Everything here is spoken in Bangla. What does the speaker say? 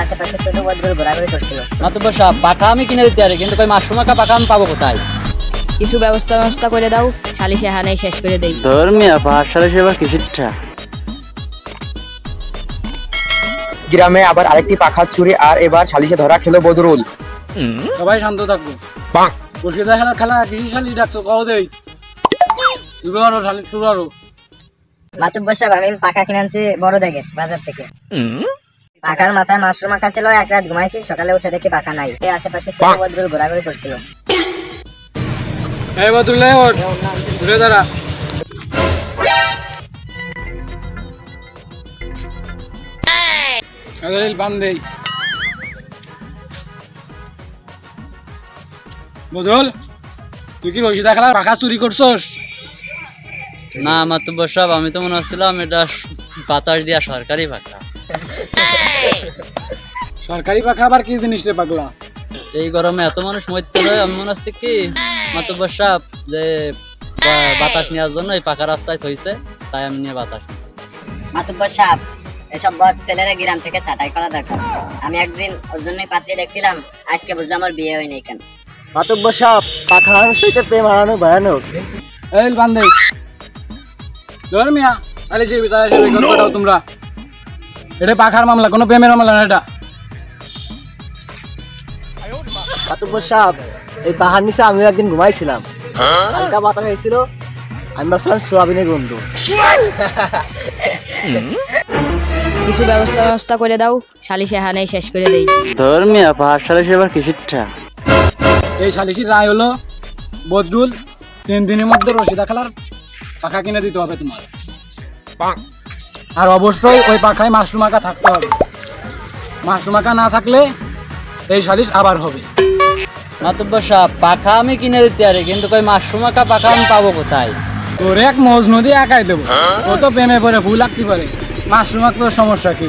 আশেপাশে ছোট বদরুল ঘোরাঘুরি করছিল। মাতুব্বর সাহেব, পাখা আমি কিনে দিতে পারি, কিন্তু কই মাশরুম মাখা পাখা আমি পাবো কোথায়? কিছু ব্যবস্থা করে দাও, সালিশে হানাই শেষ করে দেই। ধর্মিয়া পাঠশালা সেবা কিসিরটা? গ্রামে আবার আরেকটি পাখা চুরি, আর এবার সালিশে ধরা খেলো বদরুল। সবাই শান্ত থাকবো। বসে খেলা খেলা কিসি শালিশ ডাকছো কও দেই। শুরু করো শালিশ শুরু করো। মাতুব্বর সাহেব, আমি পাখা কিনে আনছি বড় দেখে বাজার থেকে। পাখার মাথায় মাশরুম মাখা ছিল, এক রাত ঘুমাইছি, সকালে উঠে দেখি পাখা নাই। আশেপাশে ছোট বদরুল ঘোরাঘুরি করছিল। এই বদরুল ওঠ, ঘুরে দাঁড়া। আদরিল বান দেই। বদরুল, তুই কি রশিদা খেলার পাখা চুরি করছস? না মাতুব্বর সাহেব, আমি তো মনে হচ্ছিলাম এটা বাতাস দিয়া সরকারি পাখা। সরকারি পাখা আবার কি জিনিস রে পাগলা? এই গরমে এত মানুষ মরতে হয়, আমি মনে হচ্ছে কি মাতুব্বর সাহেব যে বাতাস নেওয়ার জন্য এই পাকা রাস্তায় থইছে, তাই আমি নিয়ে বাতাস। মাতুব্বর সাহেব, এসব বদ ছেলেরা গ্রাম থেকে ছাঁটাই করা দরকার। আমি একদিন ওর জন্যই পাত্রী দেখছিলাম, আজকে বুঝলাম আমার বিয়ে হয়নি কেন। মাতুব্বর সাহেব, পাখা হারানোর সহিত প্রেম হারানো ভয়ানক। এই বান দেই। ধর্মিয়া সালিশের ভিতরে এসে রেকর্ড করো তোমরা। এটা পাখার মামলা, কোনো প্রেমের মামলা না এটা। মাতুব্বর সাহেব, এই পাহাড় নিচে আমিও একদিন ঘুমাইছিলাম। হালকা বাতাস হয়েছিল, আমি ভাবছিলাম সোয়াবিনের গন্ধ। কিছু ব্যবস্থা করে দাও, সালিশে হানাই শেষ করে দেই। ধর্মিয়া পাঠশালা সেবা কিসিরটা? এই সালিশির রায় হলো বদরুল 3 দিনের মধ্যে রশিদা খেলার পাখা কিনে দিতে হবে তোমার। আর অবশ্যই ওই পাখায় মাশরুম মাখা থাকতে হবে। মাশরুম মাখা না থাকলে এই সালিশ আবার হবে। মাতুব্বর সাহেব, পাখা আমি কিনে দিতে পারি, কিন্তু কই মাশরুম মাখা পাখা আমি পাবো কোথায়? তোর এক মজনু দিয়ে একাই দেবো। ও তো প্রেমে পড়ে ভুল লাগতে পারে। মাশরুম মাখার সমস্যা কি?